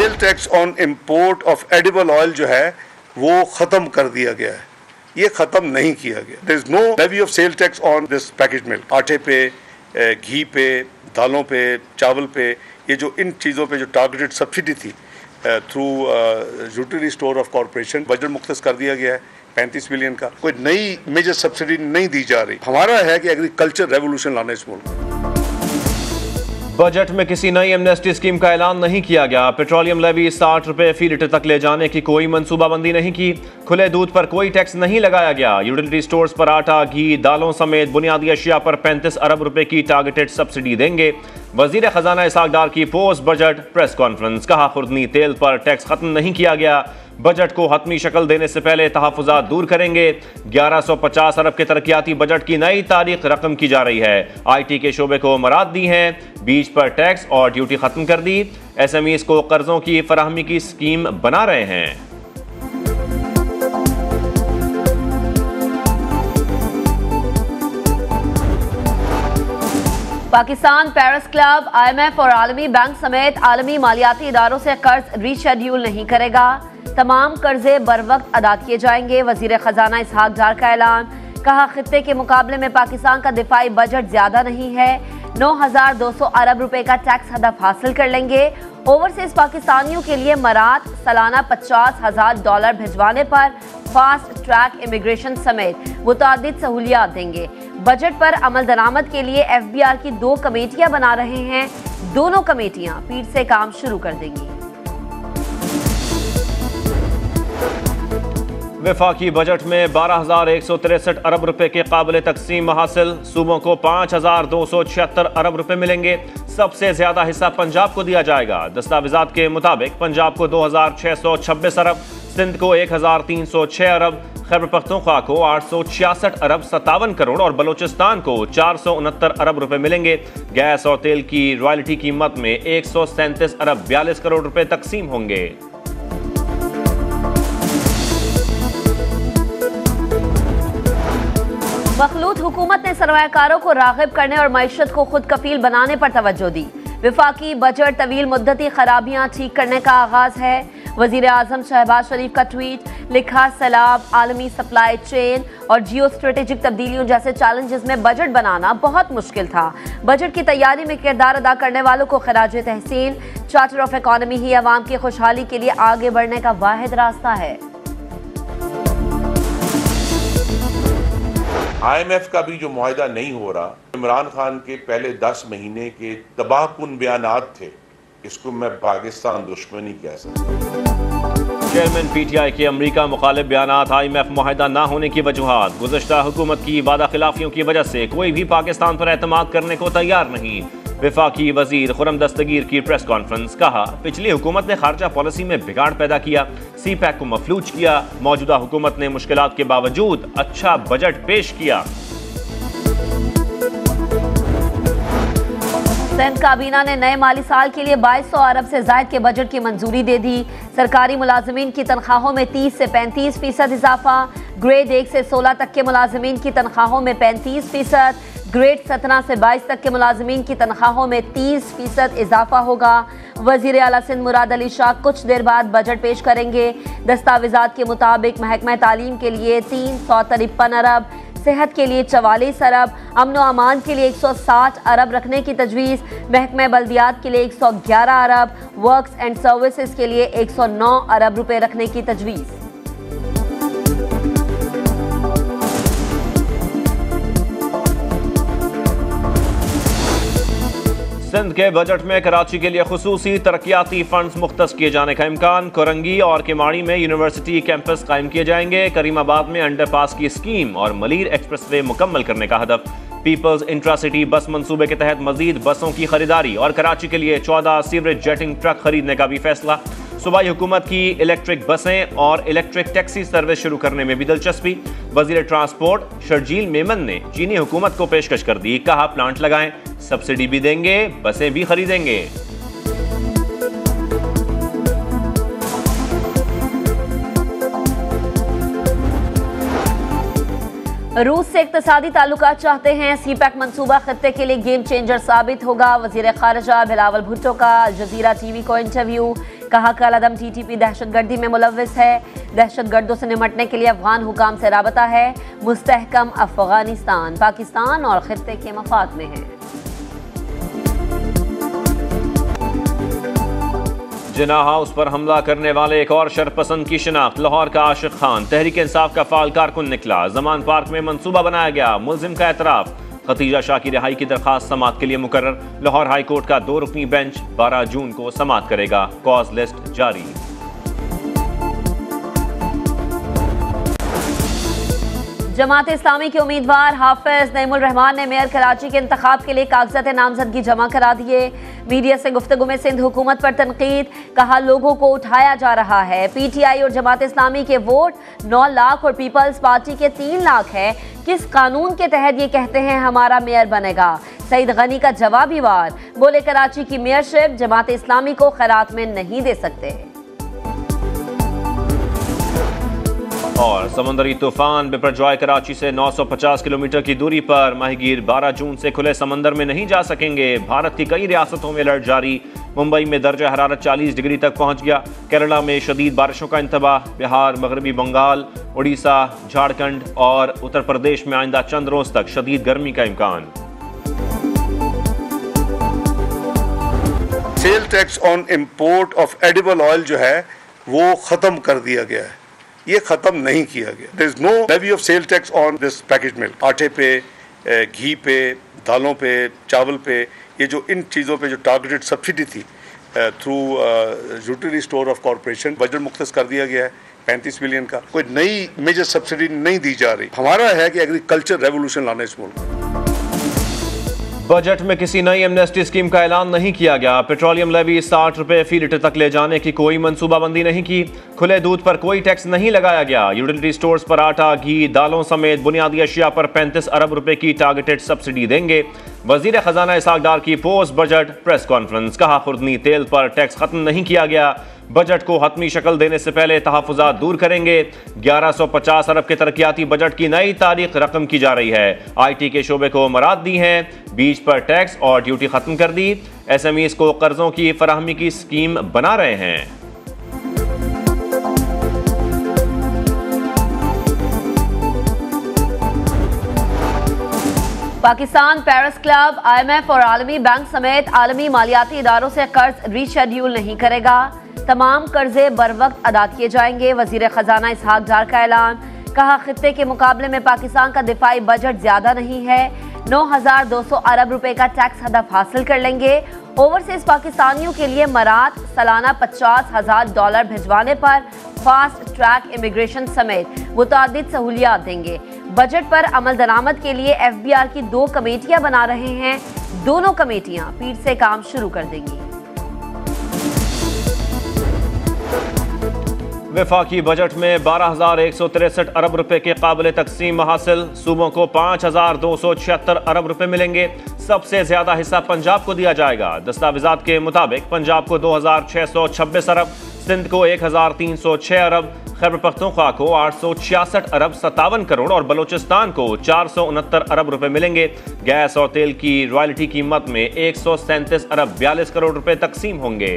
Cell tax on import of edible oil जो है वो ख़त्म कर दिया गया है, ये ख़त्म नहीं किया गया। There is no levy of sale tax on this package milk. आटे पे, घी पे, दालों पे, चावल पे, ये जो इन चीज़ों पे जो टारगेटेड सब्सिडी थी through Utility Store of Corporation, budget मुख्तस कर दिया गया है 35 मिलियन का। कोई नई मेजर सब्सिडी नहीं दी जा रही। हमारा है कि एग्रीकल्चर रेवोल्यूशन लाना इस मुल्क में। बजट में किसी नई एमनेस्टी स्कीम का ऐलान नहीं किया गया। पेट्रोलियम लेवी 60 रुपए फी लीटर तक ले जाने की कोई मंसूबाबंदी नहीं की। खुले दूध पर कोई टैक्स नहीं लगाया गया। यूटिलिटी स्टोर्स पर आटा, घी, दालों समेत बुनियादी अशिया पर 35 अरब रुपए की टारगेटेड सब्सिडी देंगे। वजीर खजाना इसहाक डार की पोस्ट बजट प्रेस कॉन्फ्रेंस। कहा, खुर्दनी तेल पर टैक्स खत्म नहीं किया गया। बजट को हतमी शक्ल देने से पहले तहफ़्फ़ुज़ात दूर करेंगे। 1150 अरब के तरक्याती बजट की नई तारीख रकम की जा रही है। IT के शोबे को मराद दी हैं, बीज पर टैक्स और ड्यूटी खत्म कर दी। SMEs को कर्जों की फराहमी की स्कीम बना रहे हैं। पाकिस्तान पेरिस क्लब IMF और आलमी बैंक समेत आलमी मालियाती इदारों से कर्ज रीशेड्यूल नहीं करेगा। तमाम कर्जे बर वक्त अदा किए जाएंगे। वजीर खजाना इसहाक डार का ऐलान। कहा, खित्ते के मुकाबले में पाकिस्तान का दिफाई बजट ज्यादा नहीं है। 9,200 अरब रुपए का टैक्स हदफ हासिल कर लेंगे। ओवरसीज पाकिस्तानियों के लिए मरात सालाना $50,000 भिजवाने पर फास्ट ट्रैक इमिग्रेशन समेत मुतअद्दिद सहूलियात देंगे। बजट पर अमल दरामद के लिए FBR की 2 कमेटियां बना रहे हैं। दोनों कमेटियां पीठ से काम शुरू कर देंगी। वफाकी बजट में 12,163 अरब रुपए के काबिल तकसीम हासिल। सूबों को 5,276 अरब रुपए मिलेंगे। सबसे ज्यादा हिस्सा पंजाब को दिया जाएगा। दस्तावेजात के मुताबिक पंजाब को 2,626 अरब, सिंध को 1,306 अरब, खैबर पख्तूनख्वा को 866 अरब 57 करोड़ और बलोचिस्तान को 469 अरब रुपए मिलेंगे। गैस और तेल की रॉयल्टी कीमत में 137 अरब 42 करोड़ रुपए तकसीम होंगे। मखलूत हुकूमत ने सरमायाकारों को राग़िब करने और मईशत को खुद कफील बनाने पर तवज्जो दी। वफाकी बजट तवील मुद्दती खराबियां ठीक करने का आगाज है। वजीर आजम शहबाज शरीफ का ट्वीट। लिखा, सैलाब, आलमी सप्लाई चेन और जियो स्ट्रेटेजिक तब्दीलियों जैसे चैलेंजेस में बजट बनाना बहुत मुश्किल था। बजट की तैयारी में किरदार अदा करने वालों को खराज तहसीन। चार्टर ऑफ इकॉनमी ही अवाम की खुशहाली के लिए आगे बढ़ने का वाहिद रास्ता है। IMF का भी जो मुआहिदा नहीं हो रहा, इमरान खान के पहले 10 महीने के तबाहकुन बयानात थे, इसको मैं पाकिस्तान दुश्मनी कह सकता। चेयरमैन PTI के अमरीका मुखालिफ बयानात। IMF मुआहिदा ना होने की वजूहात। गुज़श्ता हुकूमत की वादा खिलाफियों की वजह से कोई भी पाकिस्तान पर एतमाद करने को तैयार नहीं। वफाकी वजीर खुर्रम दस्तगीर की प्रेस कॉन्फ्रेंस। कहा, पिछली हुकूमत ने खारजा पॉलिसी में बिगाड़ पैदा किया, CPEC को मफलूज किया। मौजूदा हुकूमत ने मुश्किलात के बावजूद अच्छा बजट पेश किया। सिंध काबीना ने नए माली साल के लिए 2200 अरब से जायद के बजट की मंजूरी दे दी। सरकारी मुलाजमीन की तनख्वाहों में 30 से 35% इजाफा। ग्रेड 1 से 16 तक के मुलाजमीन की तनख्वाहों में 35%। ग्रेड 17 से 22 तक के मुलाजमीन की तनख्वाहों में 30% इजाफा होगा। वजीर आला सिंध मुराद अली शाह कुछ देर बाद बजट पेश करेंगे। दस्तावेजात के मुताबिक महकमा तालीम के लिए 353 अरब, सेहत के लिए 44 अरब, अमन व अमान के लिए 160 अरब रखने की तजवीज़। महकमा बल्दियात के लिए 111 अरब, वर्क्स एंड सर्विसेज के लिए 109 अरब रुपए रखने की तजवीज़। सिंध के बजट में कराची के लिए खुसूसी तरक्याती फंड्स मुख्तस किए जाने का इम्कान। कोरंगी और किमाड़ी में यूनिवर्सिटी कैंपस कायम किए जाएंगे। करीमाबाद में अंडरपास की स्कीम और मलीर एक्सप्रेसवे मुकम्मल करने का हदफ। पीपल्स इंट्रासिटी बस मंसूबे के तहत मजीद बसों की खरीदारी और कराची के लिए 14 सीवरेज जेटिंग ट्रक खरीदने का भी फैसला। सूबाई हुकूमत की इलेक्ट्रिक बसें और इलेक्ट्रिक टैक्सी सर्विस शुरू करने में भी दिलचस्पी। वजीर ट्रांसपोर्ट शर्जील मेमन ने चीनी हुकूमत को पेशकश कर दी। कहा, प्लांट लगाएं, सब्सिडी भी देंगे, बसें भी खरीदेंगे। रूस से इक्तिसादी ताल्लुकात चाहते हैं। CPEC मंसूबा खत्ते के लिए गेम चेंजर साबित होगा। वजीर खारजा बिलावल भुट्टो का अल जजीरा TV को इंटरव्यू। कहा कालादम TTP दहशतगर्दी में मुलव्विस है। दहशतगर्दों से निमटने के लिए अफगान हुकाम से राबता है। मुस्तहकम अफगानिस्तान पाकिस्तान और खित्ते के मफाद में है। जिना हाउस पर हमला करने वाले एक और शरपसंद की शिनाख्त। लाहौर का आशिक खान तहरीक इंसाफ का फाल कारकुन निकला। जमान पार्क में मंसूबा बनाया गया। मुलजिम का एतराफ। खतीजा शाह की रिहाई की दरखास्त समाअत के लिए मुकर्रर। लाहौर हाई कोर्ट का 2 रुकनी बेंच 12 जून को समाअत करेगा। कॉज लिस्ट जारी। जमात इस्लामी के उम्मीदवार हाफिज नईमुल रहमान ने मेयर कराची के इंतखाब के लिए कागजात नामजदगी जमा करा दिए। मीडिया से गुफ्तगू में सिंध हुकूमत पर तनकीद। कहा लोगों को उठाया जा रहा है। PTI और जमात इस्लामी के वोट 9 लाख और पीपल्स पार्टी के 3 लाख है। किस कानून के तहत ये कहते हैं हमारा मेयर बनेगा? सईद गनी का जवाबी वार। बोले कराची की मेयरशिप जमात इस्लामी को खैरात में नहीं दे सकते। और समुद्री तूफान बिपरजॉय कराची से 950 किलोमीटर की दूरी पर। माहीगीर 12 जून से खुले समंदर में नहीं जा सकेंगे। भारत की कई रियासतों में अलर्ट जारी। मुंबई में दर्जा हरारत 40 डिग्री तक पहुंच गया। केरला में शदीद बारिशों का इंतबाह। बिहार, मगरबी बंगाल, उड़ीसा, झारखंड और उत्तर प्रदेश में आइंदा चंद रोज तक शदीद गर्मी का इम्कान। Cell tax on import of edible oil जो है वो खत्म कर दिया गया है। ये खत्म नहीं किया गया। There is no levy of sale tax on this package milk. आटे पे, घी पे, दालों पे, चावल पे, ये जो इन चीज़ों पे जो टारगेटेड सब्सिडी थी through Utility Store of Corporation, budget मुख्तस कर दिया गया है 35 बिलियन का। कोई नई मेजर सब्सिडी नहीं दी जा रही। हमारा है कि एग्रीकल्चर रेवोल्यूशन लाना इस मुल्क में। बजट में किसी नई एमनेस्टी स्कीम का ऐलान नहीं किया गया। पेट्रोलियम लेवी 60 रुपए फी लीटर तक ले जाने की कोई मंसूबाबंदी नहीं की। खुले दूध पर कोई टैक्स नहीं लगाया गया। यूटिलिटी स्टोर्स पर आटा, घी, दालों समेत बुनियादी अशिया पर 35 अरब रुपए की टारगेटेड सब्सिडी देंगे। वजीर खजाना इसहाक डार की पोस्ट बजट प्रेस कॉन्फ्रेंस। कहा खुर्दनी तेल पर टैक्स खत्म नहीं किया गया। बजट को हतमी शक्ल देने से पहले तहफ़्फ़ुज़ात दूर करेंगे। 1150 अरब के तरक्याती बजट की नई तारीख रकम की जा रही है। IT के शोबे को मराद दी हैं। बीज पर टैक्स और ड्यूटी खत्म कर दी। SMEs को कर्जों की फराहमी की स्कीम बना रहे हैं। पाकिस्तान पेरिस क्लब IMF और आलमी बैंक समेत आलमी मालियाती इदारों से कर्ज रीशेड्यूल नहीं करेगा। तमाम कर्जे बर वक्त अदा किए जाएंगे। वजीर खजाना इसहाक डार का ऐलान। कहा खित्ते के मुकाबले में पाकिस्तान का दिफाई बजट ज्यादा नहीं है। 9,200 अरब रुपए का टैक्स हदफ हासिल कर लेंगे। ओवरसीज पाकिस्तानियों के लिए मरात सालाना $50,000 भिजवाने पर फास्ट ट्रैक इमिग्रेशन समेत मुतअद्दिद सहूलियात देंगे। बजट पर अमल दरामद के लिए FBR की 2 कमेटियां बना रहे हैं। दोनों कमेटियां पीठ से काम शुरू कर देंगी। वफाकी बजट में 12,163 अरब रुपए के काबिल तकसीम हासिल। सूबों को 5,276 अरब रुपए मिलेंगे। सबसे ज्यादा हिस्सा पंजाब को दिया जाएगा। दस्तावेजात के मुताबिक पंजाब को 2,626 अरब, सिंध को 1,306 अरब, खैबर पख्तूनख्वा को 866 अरब 57 करोड़ और बलोचिस्तान को 469 अरब रुपए मिलेंगे। गैस और तेल की रॉयल्टी कीमत में 137 अरब 42 करोड़ रुपए तकसीम होंगे।